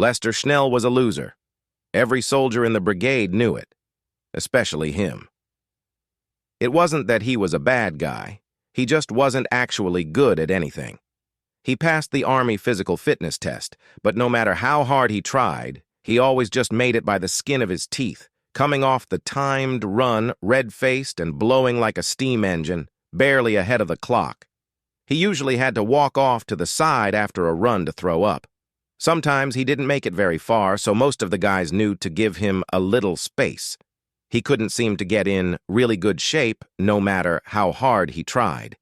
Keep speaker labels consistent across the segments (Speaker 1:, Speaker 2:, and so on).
Speaker 1: Lester Schnell was a loser. Every soldier in the brigade knew it, especially him. It wasn't that he was a bad guy. He just wasn't actually good at anything. He passed the Army physical fitness test, but no matter how hard he tried, he always just made it by the skin of his teeth, coming off the timed run, red-faced and blowing like a steam engine, barely ahead of the clock. He usually had to walk off to the side after a run to throw up. Sometimes he didn't make it very far, so most of the guys knew to give him a little space. He couldn't seem to get in really good shape, no matter how hard he tried.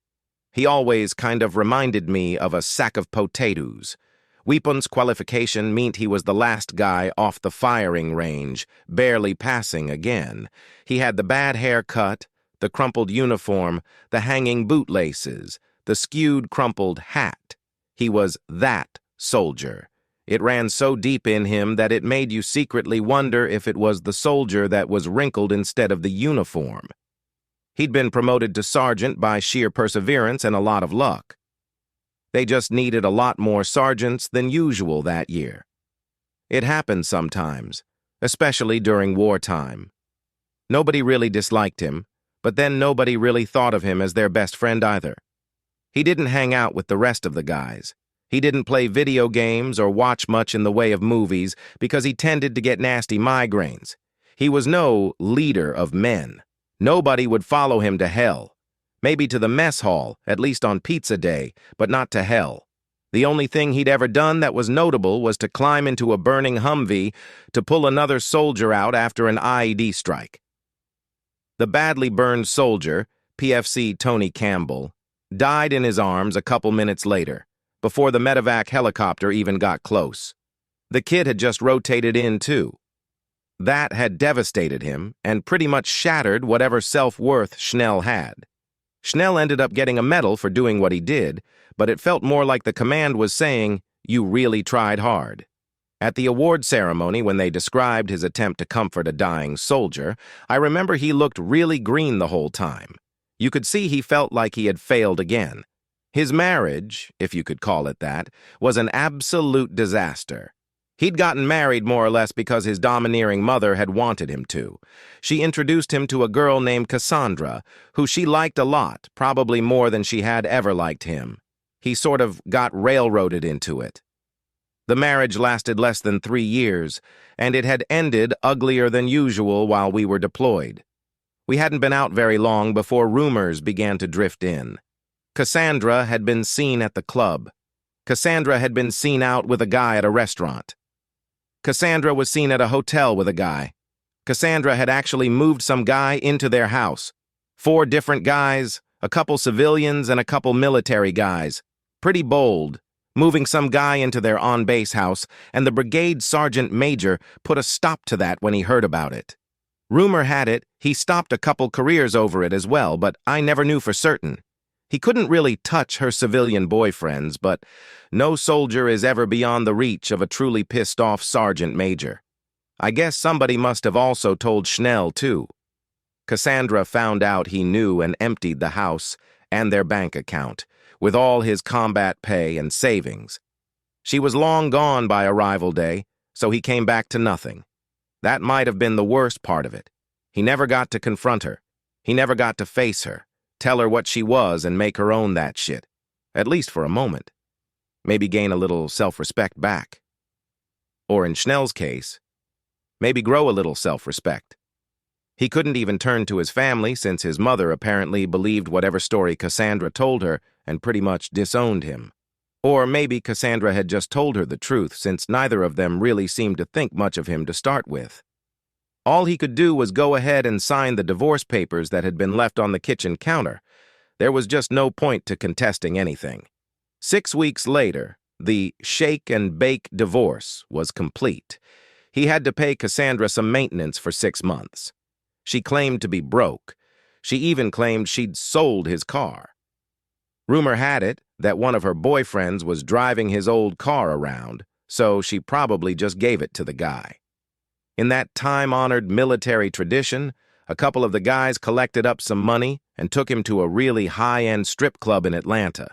Speaker 1: He always kind of reminded me of a sack of potatoes. Weapons qualification meant he was the last guy off the firing range, barely passing again. He had the bad haircut, the crumpled uniform, the hanging bootlaces, the skewed crumpled hat. He was that soldier. It ran so deep in him that it made you secretly wonder if it was the soldier that was wrinkled instead of the uniform. He'd been promoted to sergeant by sheer perseverance and a lot of luck. They just needed a lot more sergeants than usual that year. It happened sometimes, especially during wartime. Nobody really disliked him, but then nobody really thought of him as their best friend either. He didn't hang out with the rest of the guys. He didn't play video games or watch much in the way of movies because he tended to get nasty migraines. He was no leader of men. Nobody would follow him to hell. Maybe to the mess hall, at least on pizza day, but not to hell. The only thing he'd ever done that was notable was to climb into a burning Humvee to pull another soldier out after an IED strike. The badly burned soldier, PFC Tony Campbell, died in his arms a couple minutes later, before the medevac helicopter even got close. The kid had just rotated in too. That had devastated him and pretty much shattered whatever self-worth Schnell had. Schnell ended up getting a medal for doing what he did, but it felt more like the command was saying, "You really tried hard." At the award ceremony, when they described his attempt to comfort a dying soldier, I remember he looked really green the whole time. You could see he felt like he had failed again. His marriage, if you could call it that, was an absolute disaster. He'd gotten married more or less because his domineering mother had wanted him to. She introduced him to a girl named Cassandra, who she liked a lot, probably more than she had ever liked him. He sort of got railroaded into it. The marriage lasted less than 3 years, and it had ended uglier than usual while we were deployed. We hadn't been out very long before rumors began to drift in. Cassandra had been seen at the club. Cassandra had been seen out with a guy at a restaurant. Cassandra was seen at a hotel with a guy. Cassandra had actually moved some guy into their house. 4 different guys, a couple civilians and a couple military guys. Pretty bold, moving some guy into their on-base house, and the brigade sergeant major put a stop to that when he heard about it. Rumor had it he stopped a couple careers over it as well, but I never knew for certain. He couldn't really touch her civilian boyfriends, but no soldier is ever beyond the reach of a truly pissed-off sergeant major. I guess somebody must have also told Schnell, too. Cassandra found out he knew and emptied the house and their bank account, with all his combat pay and savings. She was long gone by arrival day, so he came back to nothing. That might have been the worst part of it. He never got to confront her. He never got to face her, tell her what she was and make her own that shit, at least for a moment. Maybe gain a little self-respect back. Or in Schnell's case, maybe grow a little self-respect. He couldn't even turn to his family since his mother apparently believed whatever story Cassandra told her and pretty much disowned him. Or maybe Cassandra had just told her the truth since neither of them really seemed to think much of him to start with. All he could do was go ahead and sign the divorce papers that had been left on the kitchen counter. There was just no point to contesting anything. 6 weeks later, the shake and bake divorce was complete. He had to pay Cassandra some maintenance for 6 months. She claimed to be broke. She even claimed she'd sold his car. Rumor had it that one of her boyfriends was driving his old car around, so she probably just gave it to the guy. In that time-honored military tradition, a couple of the guys collected up some money and took him to a really high-end strip club in Atlanta.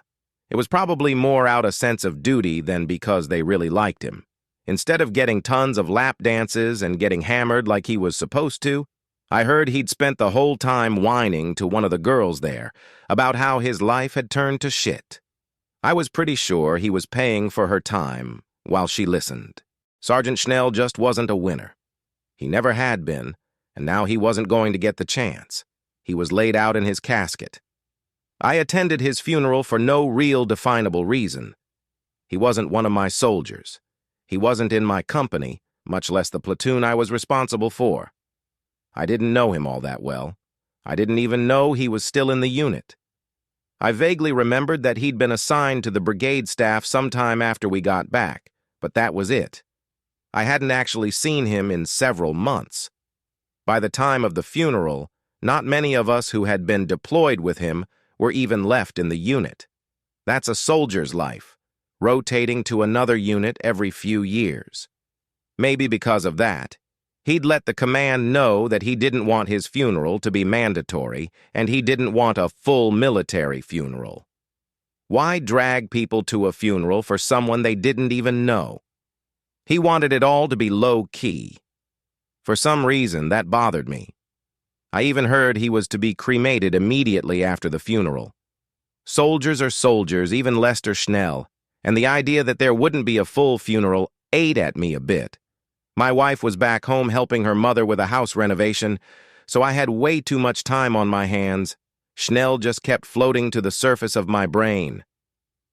Speaker 1: It was probably more out of sense of duty than because they really liked him. Instead of getting tons of lap dances and getting hammered like he was supposed to, I heard he'd spent the whole time whining to one of the girls there about how his life had turned to shit. I was pretty sure he was paying for her time while she listened. Sergeant Schnell just wasn't a winner. He never had been, and now he wasn't going to get the chance. He was laid out in his casket. I attended his funeral for no real definable reason. He wasn't one of my soldiers. He wasn't in my company, much less the platoon I was responsible for. I didn't know him all that well. I didn't even know he was still in the unit. I vaguely remembered that he'd been assigned to the brigade staff sometime after we got back, but that was it. I hadn't actually seen him in several months. By the time of the funeral, not many of us who had been deployed with him were even left in the unit. That's a soldier's life, rotating to another unit every few years. Maybe because of that, he'd let the command know that he didn't want his funeral to be mandatory, and he didn't want a full military funeral. Why drag people to a funeral for someone they didn't even know? He wanted it all to be low-key. For some reason, that bothered me. I even heard he was to be cremated immediately after the funeral. Soldiers are soldiers, even Lester Schnell, and the idea that there wouldn't be a full funeral ate at me a bit. My wife was back home helping her mother with a house renovation, so I had way too much time on my hands. Schnell just kept floating to the surface of my brain.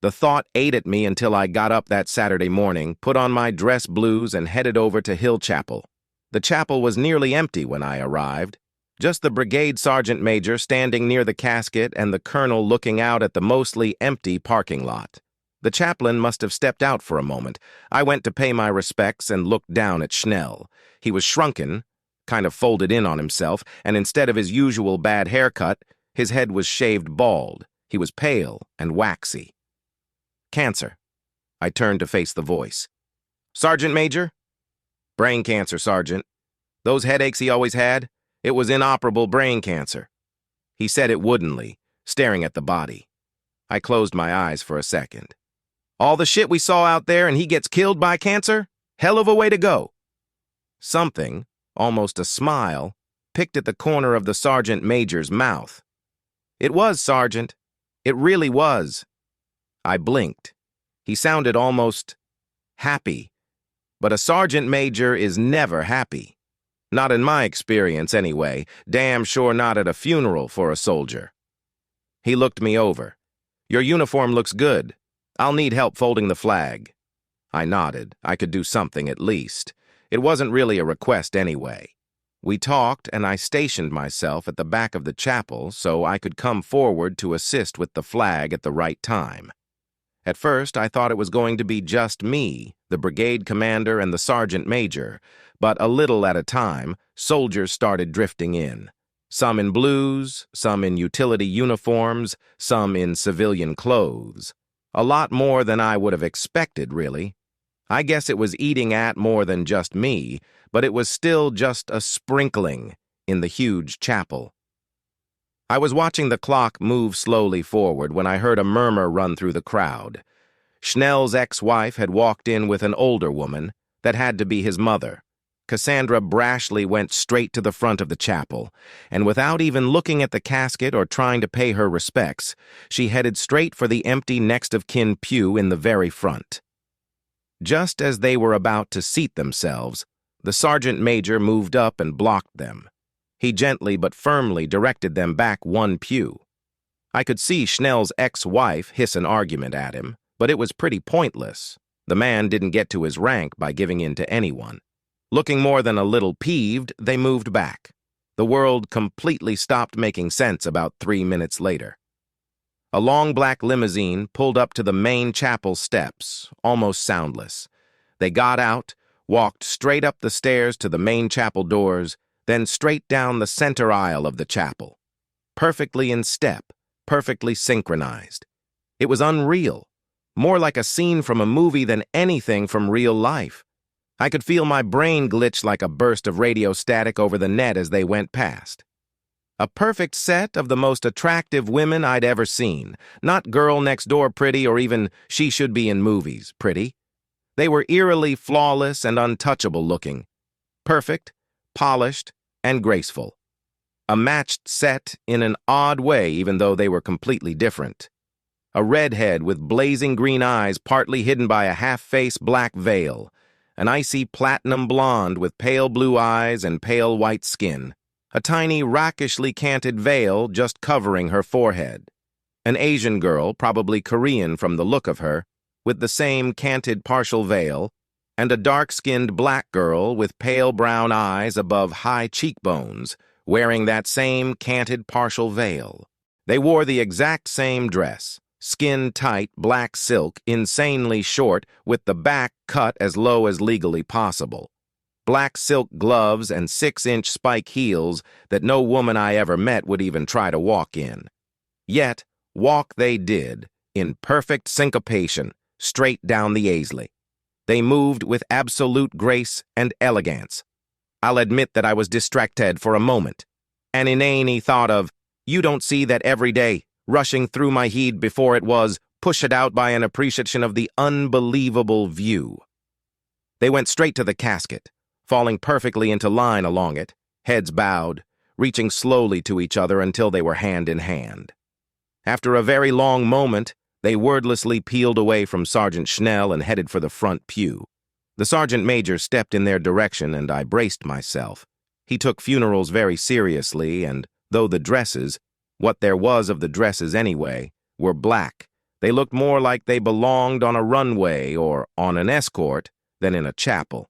Speaker 1: The thought ate at me until I got up that Saturday morning, put on my dress blues, and headed over to Hill Chapel. The chapel was nearly empty when I arrived. Just the brigade sergeant major standing near the casket and the colonel looking out at the mostly empty parking lot. The chaplain must have stepped out for a moment. I went to pay my respects and looked down at Schnell. He was shrunken, kind of folded in on himself, and instead of his usual bad haircut, his head was shaved bald. He was pale and waxy. Cancer. I turned to face the voice. Sergeant Major? Brain cancer, Sergeant. Those headaches he always had? It was inoperable brain cancer. He said it woodenly, staring at the body. I closed my eyes for a second. All the shit we saw out there and he gets killed by cancer? Hell of a way to go. Something, almost a smile, picked at the corner of the sergeant major's mouth. It was, Sergeant. It really was. I blinked. He sounded almost happy. But a sergeant major is never happy. Not in my experience, anyway. Damn sure not at a funeral for a soldier. He looked me over. Your uniform looks good. I'll need help folding the flag. I nodded. I could do something at least. It wasn't really a request anyway. We talked, and I stationed myself at the back of the chapel so I could come forward to assist with the flag at the right time. At first, I thought it was going to be just me, the brigade commander and the sergeant major, but a little at a time, soldiers started drifting in. Some in blues, some in utility uniforms, some in civilian clothes. A lot more than I would have expected, really. I guess it was eating at more than just me, but it was still just a sprinkling in the huge chapel. I was watching the clock move slowly forward when I heard a murmur run through the crowd. Schnell's ex-wife had walked in with an older woman that had to be his mother. Cassandra brashly went straight to the front of the chapel, and without even looking at the casket or trying to pay her respects, she headed straight for the empty next-of-kin pew in the very front. Just as they were about to seat themselves, the sergeant major moved up and blocked them. He gently but firmly directed them back one pew. I could see Schnell's ex-wife hiss an argument at him, but it was pretty pointless. The man didn't get to his rank by giving in to anyone. Looking more than a little peeved, they moved back. The world completely stopped making sense about 3 minutes later. A long black limousine pulled up to the main chapel steps, almost soundless. They got out, walked straight up the stairs to the main chapel doors, then straight down the center aisle of the chapel. Perfectly in step, perfectly synchronized. It was unreal, more like a scene from a movie than anything from real life. I could feel my brain glitch like a burst of radio static over the net as they went past. A perfect set of the most attractive women I'd ever seen. Not girl next door pretty or even she should be in movies pretty. They were eerily flawless and untouchable looking, perfect, polished, and graceful. A matched set in an odd way, even though they were completely different. A redhead with blazing green eyes partly hidden by a half-face black veil. An icy platinum blonde with pale blue eyes and pale white skin. A tiny, rakishly canted veil just covering her forehead. An Asian girl, probably Korean from the look of her, with the same canted partial veil, and a dark-skinned black girl with pale brown eyes above high cheekbones, wearing that same canted partial veil. They wore the exact same dress, skin-tight black silk, insanely short, with the back cut as low as legally possible. Black silk gloves and 6-inch spike heels that no woman I ever met would even try to walk in. Yet, walk they did, in perfect syncopation, straight down the Aisley. They moved with absolute grace and elegance. I'll admit that I was distracted for a moment. An inane thought of, you don't see that every day, rushing through my head before it was pushed out by an appreciation of the unbelievable view. They went straight to the casket, falling perfectly into line along it, heads bowed, reaching slowly to each other until they were hand in hand. After a very long moment, they wordlessly peeled away from Sergeant Schnell and headed for the front pew. The sergeant major stepped in their direction, and I braced myself. He took funerals very seriously, and though the dresses, what there was of the dresses anyway, were black, they looked more like they belonged on a runway or on an escort than in a chapel.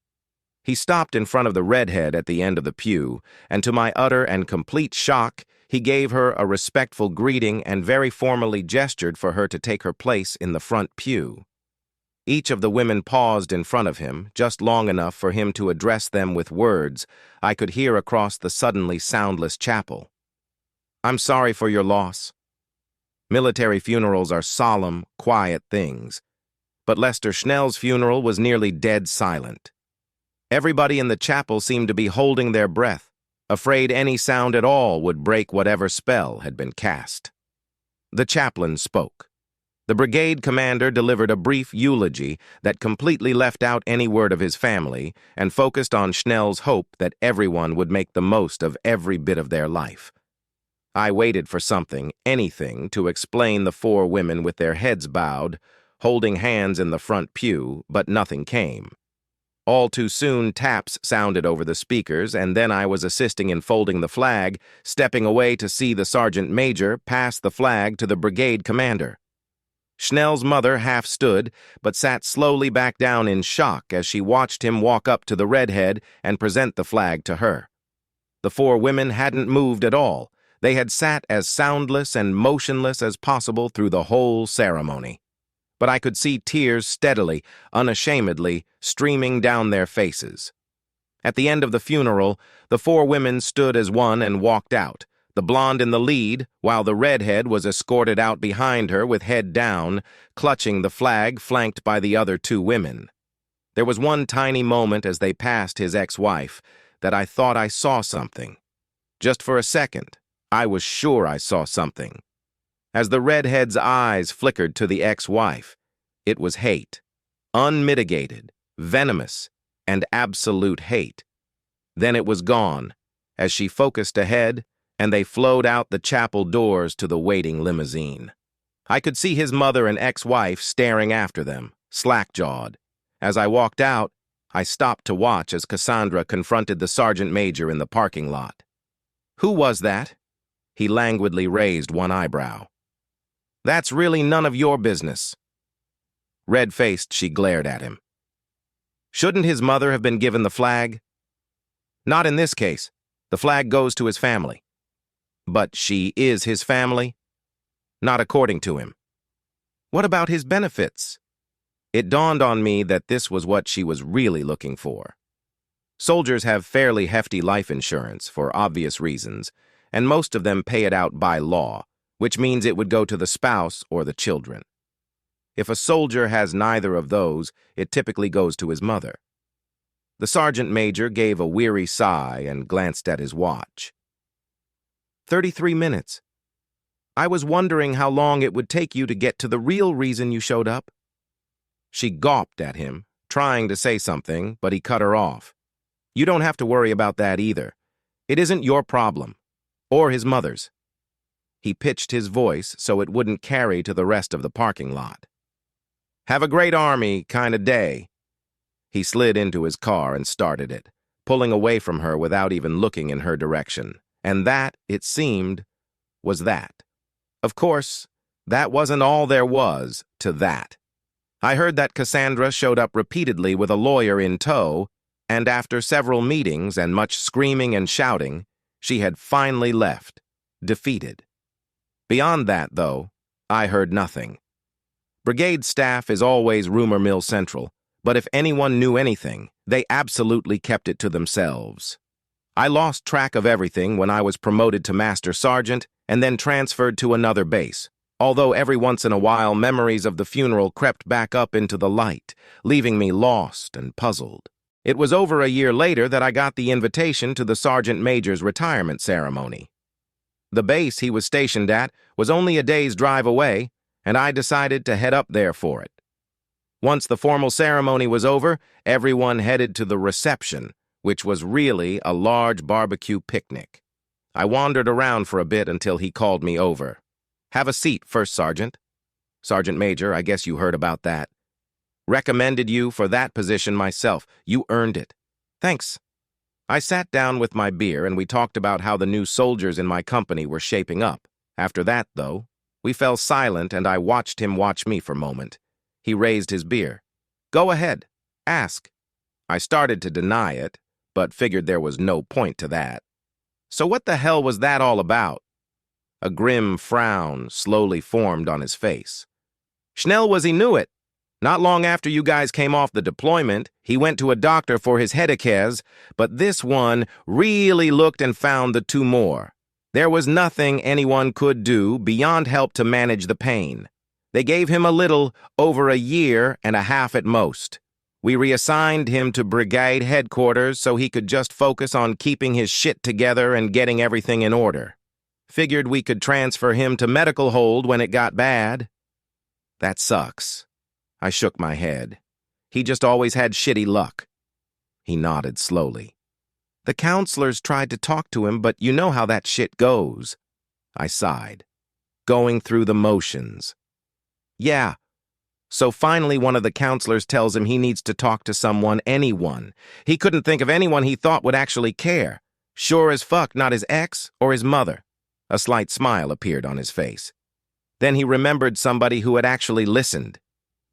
Speaker 1: He stopped in front of the redhead at the end of the pew, and to my utter and complete shock, he gave her a respectful greeting and very formally gestured for her to take her place in the front pew. Each of the women paused in front of him, just long enough for him to address them with words I could hear across the suddenly soundless chapel. I'm sorry for your loss. Military funerals are solemn, quiet things, but Lester Schnell's funeral was nearly dead silent. Everybody in the chapel seemed to be holding their breath, afraid any sound at all would break whatever spell had been cast. The chaplain spoke. The brigade commander delivered a brief eulogy that completely left out any word of his family and focused on Schnell's hope that everyone would make the most of every bit of their life. I waited for something, anything, to explain the 4 women with their heads bowed, holding hands in the front pew, but nothing came. All too soon, taps sounded over the speakers, and then I was assisting in folding the flag, stepping away to see the sergeant major pass the flag to the brigade commander. Schnell's mother half stood, but sat slowly back down in shock as she watched him walk up to the redhead and present the flag to her. The 4 women hadn't moved at all. They had sat as soundless and motionless as possible through the whole ceremony. But I could see tears steadily, unashamedly, streaming down their faces. At the end of the funeral, the 4 women stood as one and walked out, the blonde in the lead, while the redhead was escorted out behind her with head down, clutching the flag flanked by the other 2 women. There was one tiny moment as they passed his ex-wife that I thought I saw something. Just for a second, I was sure I saw something. As the redhead's eyes flickered to the ex-wife, it was hate. Unmitigated, venomous, and absolute hate. Then it was gone, as she focused ahead, and they flowed out the chapel doors to the waiting limousine. I could see his mother and ex-wife staring after them, slack-jawed. As I walked out, I stopped to watch as Cassandra confronted the sergeant major in the parking lot. Who was that? He languidly raised one eyebrow. That's really none of your business. Red-faced, she glared at him. Shouldn't his mother have been given the flag? Not in this case. The flag goes to his family. But she is his family? Not according to him. What about his benefits? It dawned on me that this was what she was really looking for. Soldiers have fairly hefty life insurance for obvious reasons, and most of them pay it out by law, which means it would go to the spouse or the children. If a soldier has neither of those, it typically goes to his mother. The sergeant major gave a weary sigh and glanced at his watch. 33 minutes. I was wondering how long it would take you to get to the real reason you showed up. She gawped at him, trying to say something, but he cut her off. "You don't have to worry about that either. It isn't your problem, or his mother's." He pitched his voice so it wouldn't carry to the rest of the parking lot. "Have a great army kind of day." He slid into his car and started it, pulling away from her without even looking in her direction. And that, it seemed, was that. Of course, that wasn't all there was to that. I heard that Cassandra showed up repeatedly with a lawyer in tow, and after several meetings and much screaming and shouting, she had finally left, defeated. Beyond that, though, I heard nothing. Brigade staff is always rumor mill central, but if anyone knew anything, they absolutely kept it to themselves. I lost track of everything when I was promoted to Master Sergeant and then transferred to another base, although every once in a while memories of the funeral crept back up into the light, leaving me lost and puzzled. It was over a year later that I got the invitation to the Sergeant Major's retirement ceremony. The base he was stationed at was only a day's drive away, and I decided to head up there for it. Once the formal ceremony was over, everyone headed to the reception, which was really a large barbecue picnic. I wandered around for a bit until he called me over. "Have a seat, First Sergeant." "Sergeant Major, I guess you heard about that." "Recommended you for that position myself. You earned it." "Thanks." I sat down with my beer and we talked about how the new soldiers in my company were shaping up. After that, though, we fell silent and I watched him watch me for a moment. He raised his beer. "Go ahead. Ask." I started to deny it, but figured there was no point to that. "So what the hell was that all about?" A grim frown slowly formed on his face. "Schnell was he knew it. Not long after you guys came off the deployment, he went to a doctor for his headaches, but this one really looked and found the tumor. There was nothing anyone could do beyond help to manage the pain. They gave him a little over a year and a half at most. We reassigned him to brigade headquarters so he could just focus on keeping his shit together and getting everything in order. Figured we could transfer him to medical hold when it got bad." "That sucks." I shook my head. "He just always had shitty luck." He nodded slowly. "The counselors tried to talk to him, but you know how that shit goes." I sighed. "Going through the motions." "Yeah. So finally one of the counselors tells him he needs to talk to someone, anyone. He couldn't think of anyone he thought would actually care. Sure as fuck not his ex or his mother." A slight smile appeared on his face. Then he remembered somebody who had actually listened.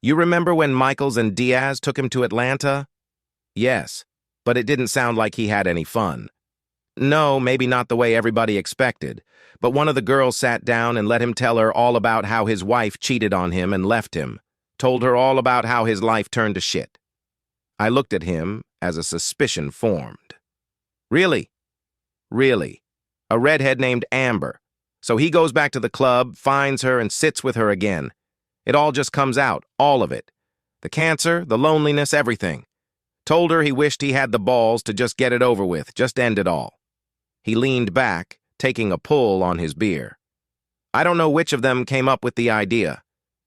Speaker 1: "You remember when Michaels and Diaz took him to Atlanta?" "Yes, but it didn't sound like he had any fun." "No, maybe not the way everybody expected, but one of the girls sat down and let him tell her all about how his wife cheated on him and left him, told her all about how his life turned to shit." I looked at him as a suspicion formed. "Really?" "Really. A redhead named Amber. So he goes back to the club, finds her, and sits with her again. It all just comes out, all of it. The cancer, the loneliness, everything. Told her he wished he had the balls to just get it over with, just end it all." He leaned back, taking a pull on his beer. "I don't know which of them came up with the idea.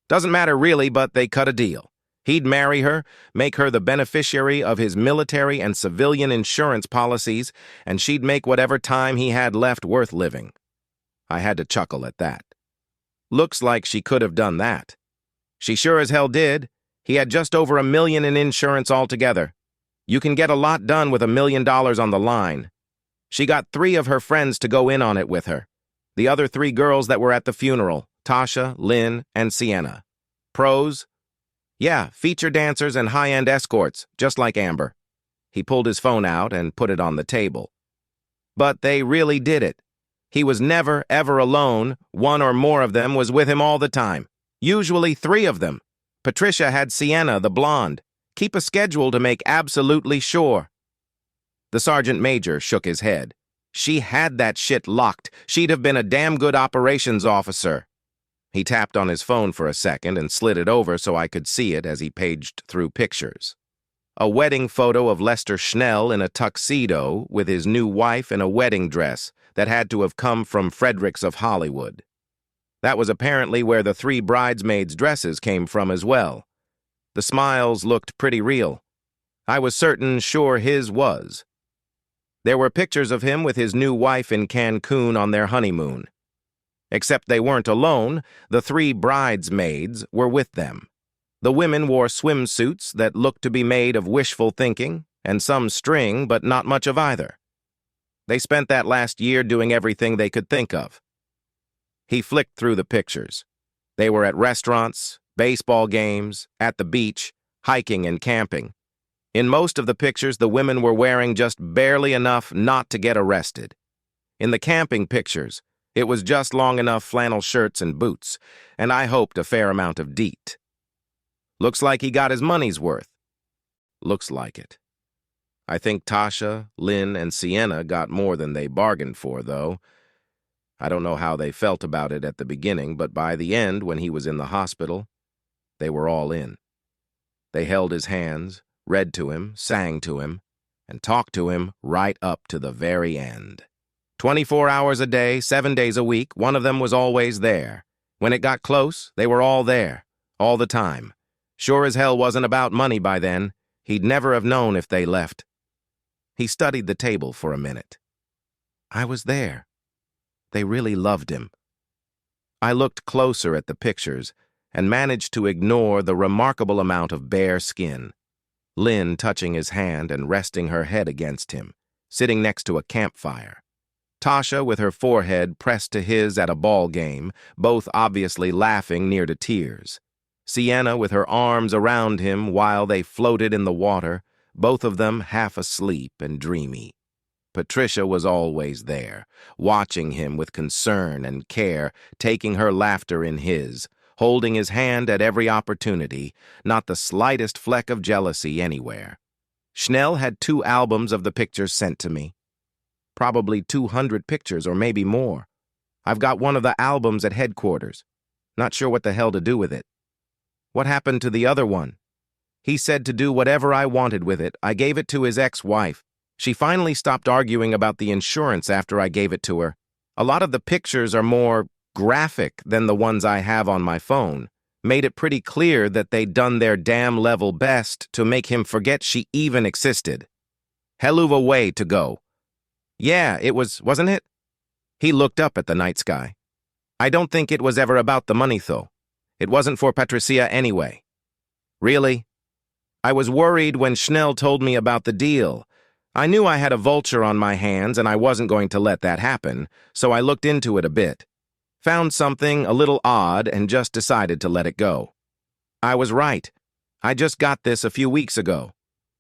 Speaker 1: Doesn't matter really, but they cut a deal. He'd marry her, make her the beneficiary of his military and civilian insurance policies, and she'd make whatever time he had left worth living." I had to chuckle at that. Looks like she could have done that. She sure as hell did. He had just over $1 million in insurance altogether. You can get a lot done with $1 million on the line. She got 3 of her friends to go in on it with her. The other 3 girls that were at the funeral, Tasha, Lynn, and Sienna. Pros? Yeah, feature dancers and high-end escorts, just like Amber. He pulled his phone out and put it on the table. But they really did it. He was never, ever alone. 1 or more of them was with him all the time. Usually 3 of them. Patricia had Sienna, the blonde. Keep a schedule to make absolutely sure. The sergeant major shook his head. She had that shit locked. She'd have been a damn good operations officer. He tapped on his phone for a second and slid it over so I could see it as he paged through pictures. A wedding photo of Lester Schnell in a tuxedo with his new wife in a wedding dress that had to have come from Fredericks of Hollywood. That was apparently where the 3 bridesmaids' dresses came from as well. The smiles looked pretty real. I was sure his was. There were pictures of him with his new wife in Cancun on their honeymoon. Except they weren't alone, the 3 bridesmaids were with them. The women wore swimsuits that looked to be made of wishful thinking, and some string, but not much of either. They spent that last year doing everything they could think of. He flicked through the pictures. They were at restaurants, baseball games, at the beach, hiking and camping. In most of the pictures, the women were wearing just barely enough not to get arrested. In the camping pictures, it was just long enough flannel shirts and boots, and I hoped a fair amount of deet. Looks like he got his money's worth. Looks like it. I think Tasha, Lynn, and Sienna got more than they bargained for, though. I don't know how they felt about it at the beginning, but by the end, when he was in the hospital, they were all in. They held his hands, read to him, sang to him, and talked to him right up to the very end. 24 hours a day, 7 days a week, one of them was always there. When it got close, they were all there, all the time. Sure as hell wasn't about money by then. He'd never have known if they left. He studied the table for a minute. I was there. They really loved him. I looked closer at the pictures and managed to ignore the remarkable amount of bare skin. Lynn touching his hand and resting her head against him, sitting next to a campfire. Tasha with her forehead pressed to his at a ball game, both obviously laughing near to tears. Sienna with her arms around him while they floated in the water, both of them half asleep and dreamy. Patricia was always there, watching him with concern and care, taking her laughter in his, holding his hand at every opportunity, not the slightest fleck of jealousy anywhere. Schnell had 2 albums of the pictures sent to me. Probably 200 pictures or maybe more. I've got one of the albums at headquarters. Not sure what the hell to do with it. What happened to the other one? He said to do whatever I wanted with it. I gave it to his ex-wife. She finally stopped arguing about the insurance after I gave it to her. A lot of the pictures are more graphic than the ones I have on my phone. Made it pretty clear that they'd done their damn level best to make him forget she even existed. Hell of a way to go. Yeah, it was, wasn't it? He looked up at the night sky. I don't think it was ever about the money, though. It wasn't for Patricia anyway. Really? I was worried when Schnell told me about the deal. I knew I had a vulture on my hands and I wasn't going to let that happen, so I looked into it a bit. Found something a little odd and just decided to let it go. I was right. I just got this a few weeks ago.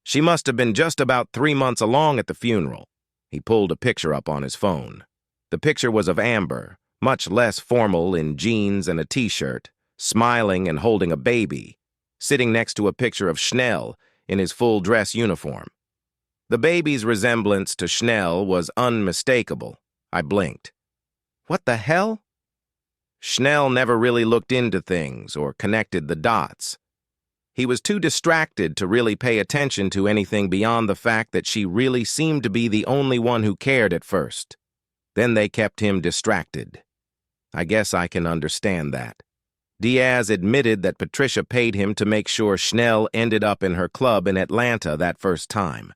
Speaker 1: She must have been just about 3 months along at the funeral. He pulled a picture up on his phone. The picture was of Amber, much less formal in jeans and a t-shirt, smiling and holding a baby, sitting next to a picture of Schnell in his full dress uniform. The baby's resemblance to Schnell was unmistakable. I blinked. What the hell? Schnell never really looked into things or connected the dots. He was too distracted to really pay attention to anything beyond the fact that she really seemed to be the only one who cared at first. Then they kept him distracted. I guess I can understand that. Diaz admitted that Patricia paid him to make sure Schnell ended up in her club in Atlanta that first time.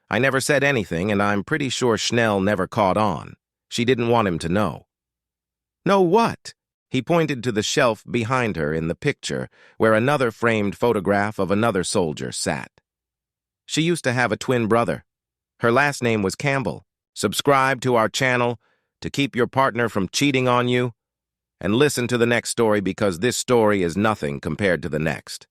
Speaker 1: I never said anything, and I'm pretty sure Schnell never caught on. She didn't want him to know. Know what? He pointed to the shelf behind her in the picture, where another framed photograph of another soldier sat. She used to have a twin brother. Her last name was Campbell. Subscribe to our channel to keep your partner from cheating on you, and listen to the next story because this story is nothing compared to the next.